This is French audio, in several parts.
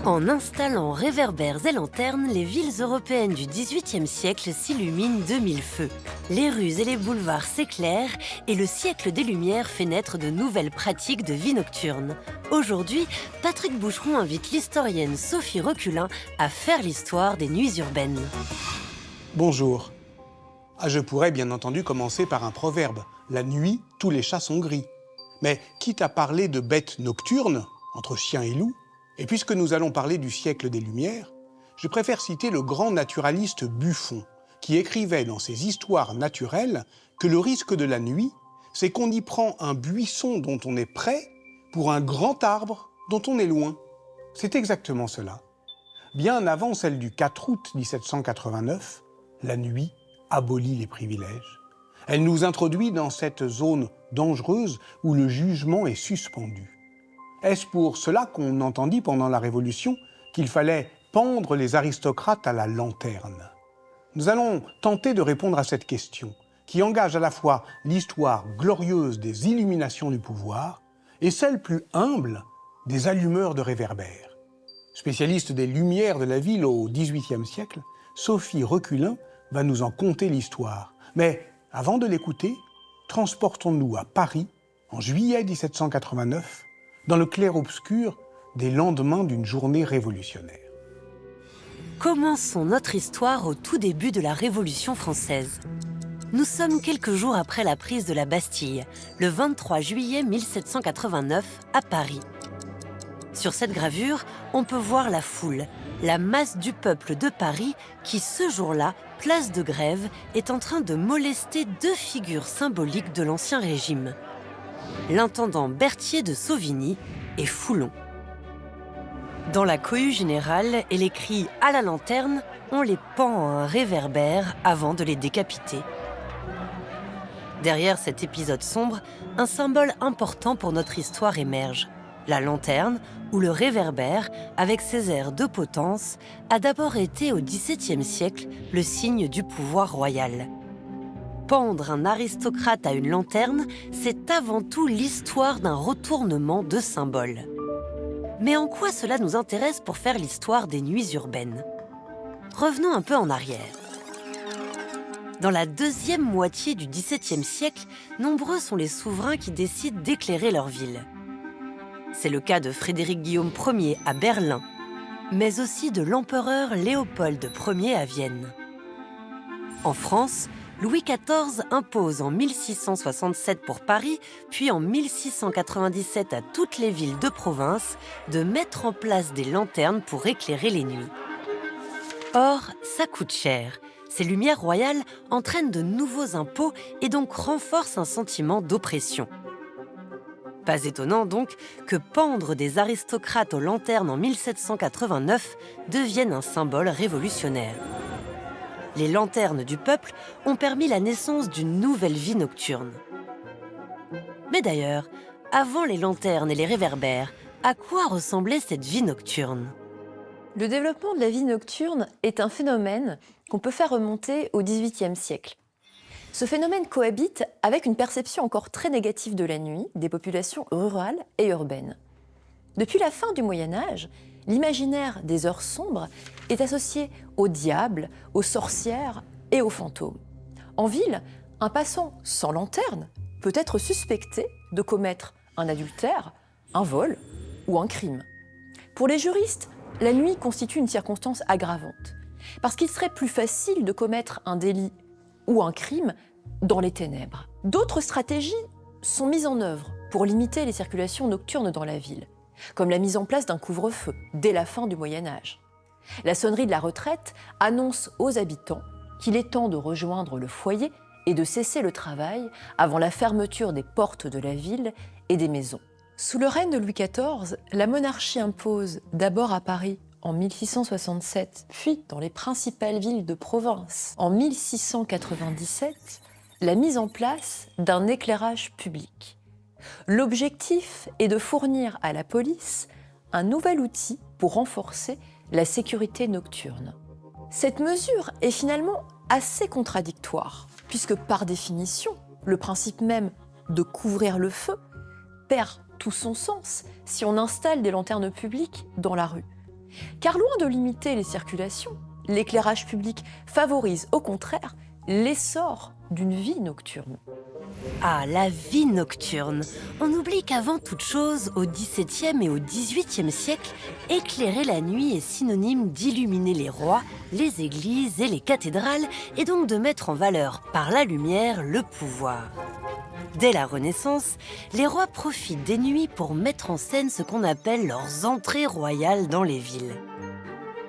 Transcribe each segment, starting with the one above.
En installant réverbères et lanternes, les villes européennes du XVIIIe siècle s'illuminent de mille feux. Les rues et les boulevards s'éclairent et le siècle des Lumières fait naître de nouvelles pratiques de vie nocturne. Aujourd'hui, Patrick Boucheron invite l'historienne Sophie Reculin à faire l'histoire des nuits urbaines. Bonjour. Je pourrais bien entendu commencer par un proverbe. La nuit, tous les chats sont gris. Mais quitte à parler de bêtes nocturnes, entre chiens et loups, et puisque nous allons parler du siècle des Lumières, je préfère citer le grand naturaliste Buffon, qui écrivait dans ses histoires naturelles que le risque de la nuit, c'est qu'on y prend un buisson dont on est près pour un grand arbre dont on est loin. C'est exactement cela. Bien avant celle du 4 août 1789, la nuit abolit les privilèges. Elle nous introduit dans cette zone dangereuse où le jugement est suspendu. Est-ce pour cela qu'on entendit pendant la Révolution qu'il fallait pendre les aristocrates à la lanterne? Nous allons tenter de répondre à cette question, qui engage à la fois l'histoire glorieuse des illuminations du pouvoir et celle plus humble des allumeurs de réverbères. Spécialiste des lumières de la ville au XVIIIe siècle, Sophie Reculin va nous en conter l'histoire. Mais avant de l'écouter, transportons-nous à Paris en juillet 1789, dans le clair-obscur des lendemains d'une journée révolutionnaire. Commençons notre histoire au tout début de la Révolution française. Nous sommes quelques jours après la prise de la Bastille, le 23 juillet 1789, à Paris. Sur cette gravure, on peut voir la foule, la masse du peuple de Paris qui, ce jour-là, place de Grève, est en train de molester deux figures symboliques de l'Ancien Régime. L'intendant Berthier de Sauvigny et Foulon. Dans la cohue générale et les cris « à la lanterne », on les pend à un réverbère avant de les décapiter. Derrière cet épisode sombre, un symbole important pour notre histoire émerge. La lanterne, ou le réverbère, avec ses airs de potence, a d'abord été au XVIIe siècle le signe du pouvoir royal. Pendre un aristocrate à une lanterne, c'est avant tout l'histoire d'un retournement de symboles. Mais en quoi cela nous intéresse pour faire l'histoire des nuits urbaines? Revenons un peu en arrière. Dans la deuxième moitié du XVIIe siècle, nombreux sont les souverains qui décident d'éclairer leur ville. C'est le cas de Frédéric Guillaume Ier à Berlin, mais aussi de l'empereur Léopold Ier à Vienne. En France, Louis XIV impose en 1667 pour Paris, puis en 1697 à toutes les villes de province, de mettre en place des lanternes pour éclairer les nuits. Or, ça coûte cher. Ces lumières royales entraînent de nouveaux impôts et donc renforcent un sentiment d'oppression. Pas étonnant donc que pendre des aristocrates aux lanternes en 1789 devienne un symbole révolutionnaire. Les lanternes du peuple ont permis la naissance d'une nouvelle vie nocturne. Mais d'ailleurs, avant les lanternes et les réverbères, à quoi ressemblait cette vie nocturne? Le développement de la vie nocturne est un phénomène qu'on peut faire remonter au XVIIIe siècle. Ce phénomène cohabite avec une perception encore très négative de la nuit des populations rurales et urbaines. Depuis la fin du Moyen-Âge, l'imaginaire des heures sombres est associé au diable, aux sorcières et aux fantômes. En ville, un passant sans lanterne peut être suspecté de commettre un adultère, un vol ou un crime. Pour les juristes, la nuit constitue une circonstance aggravante, parce qu'il serait plus facile de commettre un délit ou un crime dans les ténèbres. D'autres stratégies sont mises en œuvre pour limiter les circulations nocturnes dans la ville, comme la mise en place d'un couvre-feu dès la fin du Moyen-Âge. La sonnerie de la retraite annonce aux habitants qu'il est temps de rejoindre le foyer et de cesser le travail avant la fermeture des portes de la ville et des maisons. Sous le règne de Louis XIV, la monarchie impose d'abord à Paris en 1667, puis dans les principales villes de province en 1697, la mise en place d'un éclairage public. L'objectif est de fournir à la police un nouvel outil pour renforcer la sécurité nocturne. Cette mesure est finalement assez contradictoire, puisque par définition, le principe même de couvrir le feu perd tout son sens si on installe des lanternes publiques dans la rue. Car loin de limiter les circulations, l'éclairage public favorise au contraire l'essor d'une vie nocturne. Ah, la vie nocturne. On oublie qu'avant toute chose, au XVIIe et au XVIIIe siècle, éclairer la nuit est synonyme d'illuminer les rois, les églises et les cathédrales, et donc de mettre en valeur par la lumière le pouvoir. Dès la Renaissance, les rois profitent des nuits pour mettre en scène ce qu'on appelle leurs entrées royales dans les villes.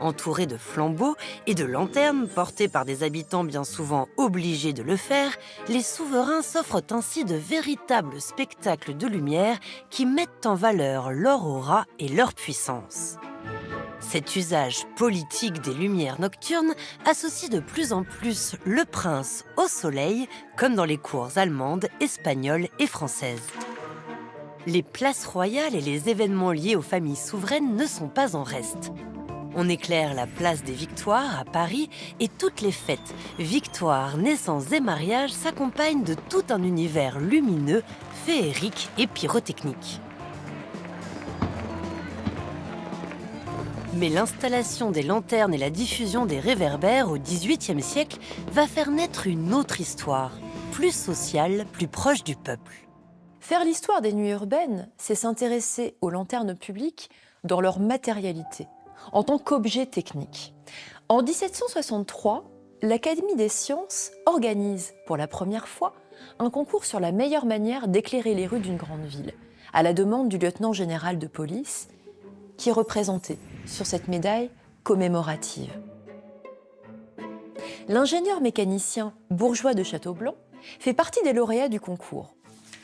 Entourés de flambeaux et de lanternes portées par des habitants bien souvent obligés de le faire, les souverains s'offrent ainsi de véritables spectacles de lumière qui mettent en valeur leur aura et leur puissance. Cet usage politique des lumières nocturnes associe de plus en plus le prince au soleil, comme dans les cours allemandes, espagnoles et françaises. Les places royales et les événements liés aux familles souveraines ne sont pas en reste. On éclaire la place des Victoires à Paris et toutes les fêtes, victoires, naissances et mariages s'accompagnent de tout un univers lumineux, féerique et pyrotechnique. Mais l'installation des lanternes et la diffusion des réverbères au XVIIIe siècle va faire naître une autre histoire, plus sociale, plus proche du peuple. Faire l'histoire des nuits urbaines, c'est s'intéresser aux lanternes publiques dans leur matérialité, en tant qu'objet technique. En 1763, l'Académie des sciences organise pour la première fois un concours sur la meilleure manière d'éclairer les rues d'une grande ville, à la demande du lieutenant général de police, qui est représenté sur cette médaille commémorative. L'ingénieur mécanicien bourgeois de Châteaublanc fait partie des lauréats du concours.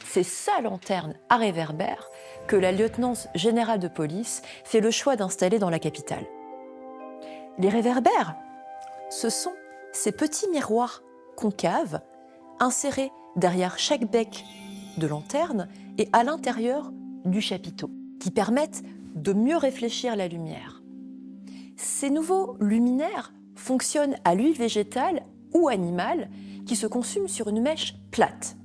C'est sa lanterne à réverbère que la lieutenance générale de police fait le choix d'installer dans la capitale. Les réverbères, ce sont ces petits miroirs concaves insérés derrière chaque bec de lanterne et à l'intérieur du chapiteau, qui permettent de mieux réfléchir la lumière. Ces nouveaux luminaires fonctionnent à l'huile végétale ou animale qui se consume sur une mèche plate.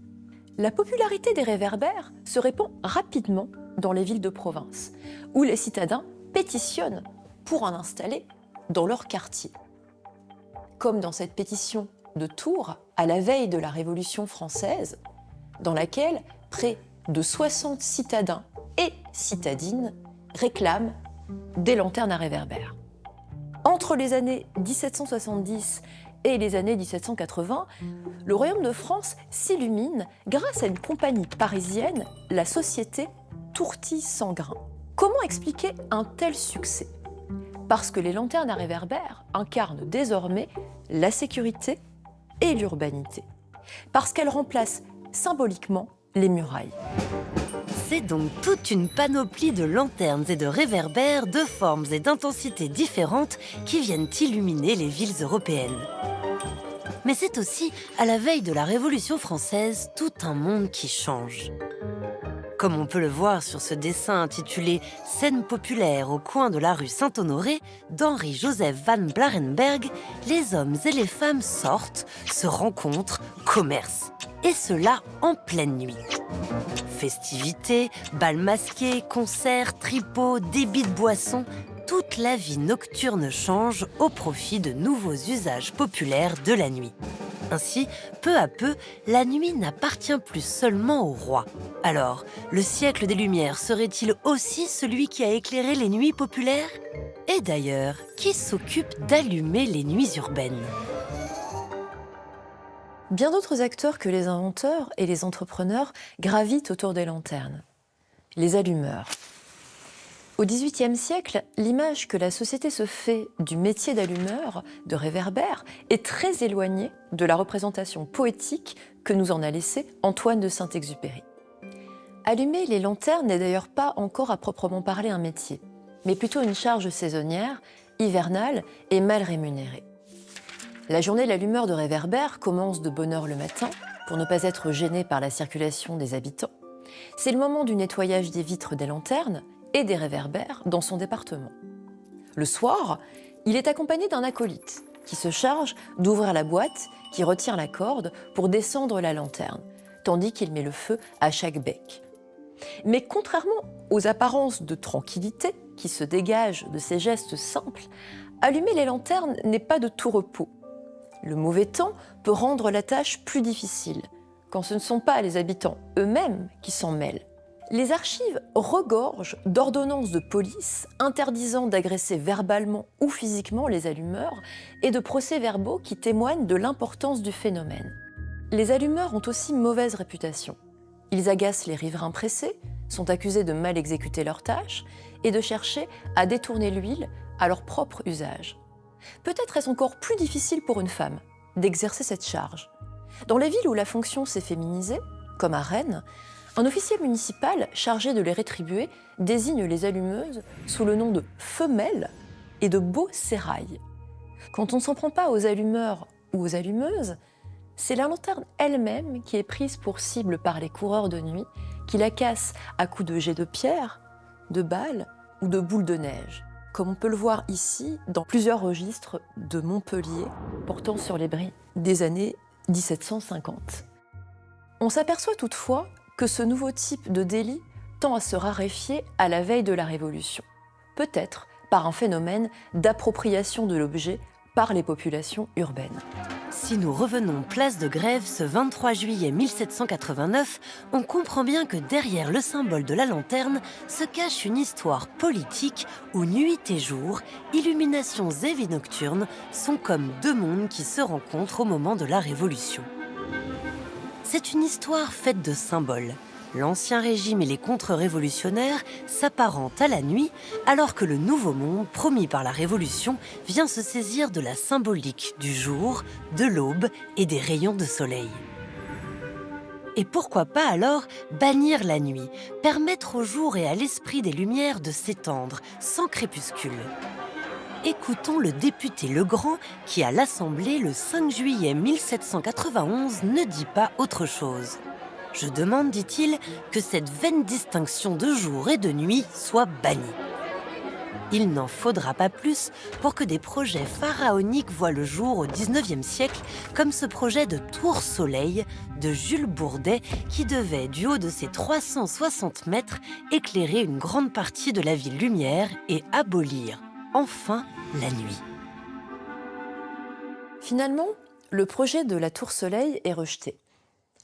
La popularité des réverbères se répand rapidement dans les villes de province, où les citadins pétitionnent pour en installer dans leur quartier. Comme dans cette pétition de Tours à la veille de la Révolution française, dans laquelle près de 60 citadins et citadines réclament des lanternes à réverbères. Entre les années 1770 et les années 1780, le Royaume de France s'illumine grâce à une compagnie parisienne, la société Tourtis-Sangrain. Comment expliquer un tel succès ? Parce que les lanternes à réverbères incarnent désormais la sécurité et l'urbanité. Parce qu'elles remplacent symboliquement les murailles. C'est donc toute une panoplie de lanternes et de réverbères de formes et d'intensités différentes qui viennent illuminer les villes européennes. Mais c'est aussi, à la veille de la Révolution française, tout un monde qui change. Comme on peut le voir sur ce dessin intitulé « Scène populaire au coin de la rue Saint-Honoré » d'Henri-Joseph van Blarenberg, les hommes et les femmes sortent, se rencontrent, commercent. Et cela en pleine nuit. Festivités, bals masqués, concerts, tripots, débits de boissons, toute la vie nocturne change au profit de nouveaux usages populaires de la nuit. Ainsi, peu à peu, la nuit n'appartient plus seulement au roi. Alors, le siècle des Lumières serait-il aussi celui qui a éclairé les nuits populaires ? Et d'ailleurs, qui s'occupe d'allumer les nuits urbaines ? Bien d'autres acteurs que les inventeurs et les entrepreneurs gravitent autour des lanternes. Les allumeurs. Au XVIIIe siècle, l'image que la société se fait du métier d'allumeur, de réverbère, est très éloignée de la représentation poétique que nous en a laissée Antoine de Saint-Exupéry. Allumer les lanternes n'est d'ailleurs pas encore à proprement parler un métier, mais plutôt une charge saisonnière, hivernale et mal rémunérée. La journée de l'allumeur de réverbère commence de bonne heure le matin, pour ne pas être gêné par la circulation des habitants. C'est le moment du nettoyage des vitres des lanternes et des réverbères dans son département. Le soir, il est accompagné d'un acolyte qui se charge d'ouvrir la boîte, qui retire la corde pour descendre la lanterne, tandis qu'il met le feu à chaque bec. Mais contrairement aux apparences de tranquillité qui se dégage de ces gestes simples, allumer les lanternes n'est pas de tout repos. Le mauvais temps peut rendre la tâche plus difficile, quand ce ne sont pas les habitants eux-mêmes qui s'en mêlent. Les archives regorgent d'ordonnances de police interdisant d'agresser verbalement ou physiquement les allumeurs et de procès-verbaux qui témoignent de l'importance du phénomène. Les allumeurs ont aussi mauvaise réputation. Ils agacent les riverains pressés, sont accusés de mal exécuter leurs tâches et de chercher à détourner l'huile à leur propre usage. Peut-être est-ce encore plus difficile pour une femme d'exercer cette charge. Dans les villes où la fonction s'est féminisée, comme à Rennes, un officier municipal chargé de les rétribuer désigne les allumeuses sous le nom de femelles et de beaux sérail. Quand on ne s'en prend pas aux allumeurs ou aux allumeuses, c'est la lanterne elle-même qui est prise pour cible par les coureurs de nuit qui la cassent à coups de jets de pierre, de balles ou de boules de neige, comme on peut le voir ici dans plusieurs registres de Montpellier portant sur les bris des années 1750. On s'aperçoit toutefois que ce nouveau type de délit tend à se raréfier à la veille de la Révolution, peut-être par un phénomène d'appropriation de l'objet par les populations urbaines. Si nous revenons place de Grève ce 23 juillet 1789, on comprend bien que derrière le symbole de la lanterne se cache une histoire politique où nuit et jour, illuminations et vie nocturne sont comme deux mondes qui se rencontrent au moment de la Révolution. C'est une histoire faite de symboles. L'Ancien Régime et les contre-révolutionnaires s'apparentent à la nuit, alors que le Nouveau Monde, promis par la Révolution, vient se saisir de la symbolique du jour, de l'aube et des rayons de soleil. Et pourquoi pas alors bannir la nuit, permettre au jour et à l'esprit des Lumières de s'étendre, sans crépuscule. Écoutons le député Legrand qui, à l'Assemblée, le 5 juillet 1791, ne dit pas autre chose. Je demande, dit-il, que cette vaine distinction de jour et de nuit soit bannie. Il n'en faudra pas plus pour que des projets pharaoniques voient le jour au XIXe siècle, comme ce projet de Tour Soleil de Jules Bourdet qui devait, du haut de ses 360 mètres, éclairer une grande partie de la ville lumière et abolir, enfin, la nuit. Finalement, le projet de la Tour Soleil est rejeté.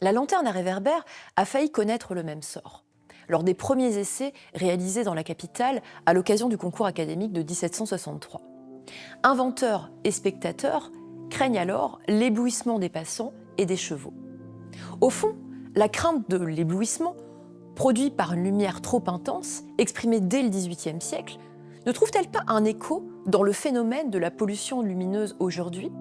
La lanterne à réverbère a failli connaître le même sort, lors des premiers essais réalisés dans la capitale à l'occasion du concours académique de 1763. Inventeurs et spectateurs craignent alors l'éblouissement des passants et des chevaux. Au fond, la crainte de l'éblouissement, produit par une lumière trop intense, exprimée dès le XVIIIe siècle, ne trouve-t-elle pas un écho dans le phénomène de la pollution lumineuse aujourd'hui ?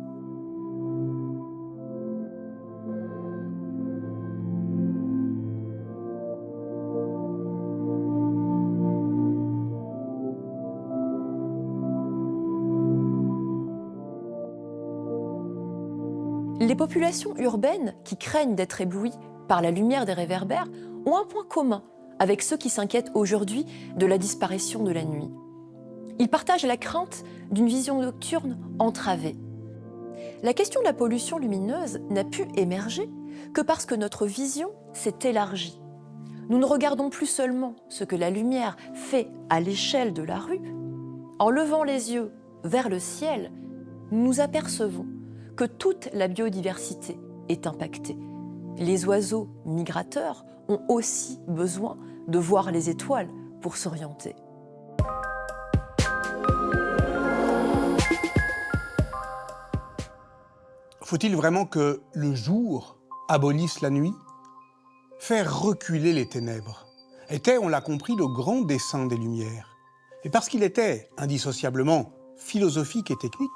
Les populations urbaines qui craignent d'être éblouies par la lumière des réverbères ont un point commun avec ceux qui s'inquiètent aujourd'hui de la disparition de la nuit. Ils partagent la crainte d'une vision nocturne entravée. La question de la pollution lumineuse n'a pu émerger que parce que notre vision s'est élargie. Nous ne regardons plus seulement ce que la lumière fait à l'échelle de la rue. En levant les yeux vers le ciel, nous apercevons que toute la biodiversité est impactée. Les oiseaux migrateurs ont aussi besoin de voir les étoiles pour s'orienter. Faut-il vraiment que le jour abolisse la nuit ? Faire reculer les ténèbres était, on l'a compris, le grand dessein des Lumières. Et parce qu'il était indissociablement philosophique et technique,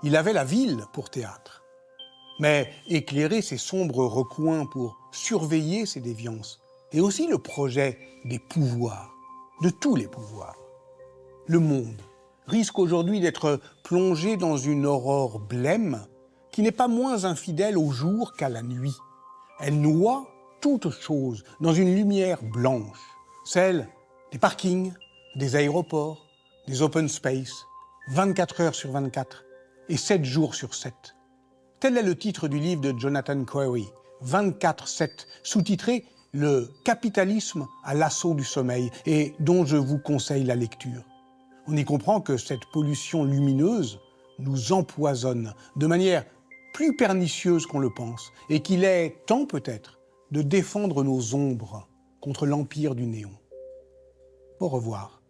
il avait la ville pour théâtre. Mais éclairer ces sombres recoins pour surveiller ces déviances, et aussi le projet des pouvoirs, de tous les pouvoirs. Le monde risque aujourd'hui d'être plongé dans une aurore blême qui n'est pas moins infidèle au jour qu'à la nuit. Elle noie toute chose dans une lumière blanche, celle des parkings, des aéroports, des open space, 24 heures sur 24 et 7 jours sur 7. Tel est le titre du livre de Jonathan Coery, 24/7, sous-titré « Le capitalisme à l'assaut du sommeil » et dont je vous conseille la lecture. On y comprend que cette pollution lumineuse nous empoisonne de manière plus pernicieuse qu'on le pense, et qu'il est temps peut-être de défendre nos ombres contre l'empire du néon. Au revoir.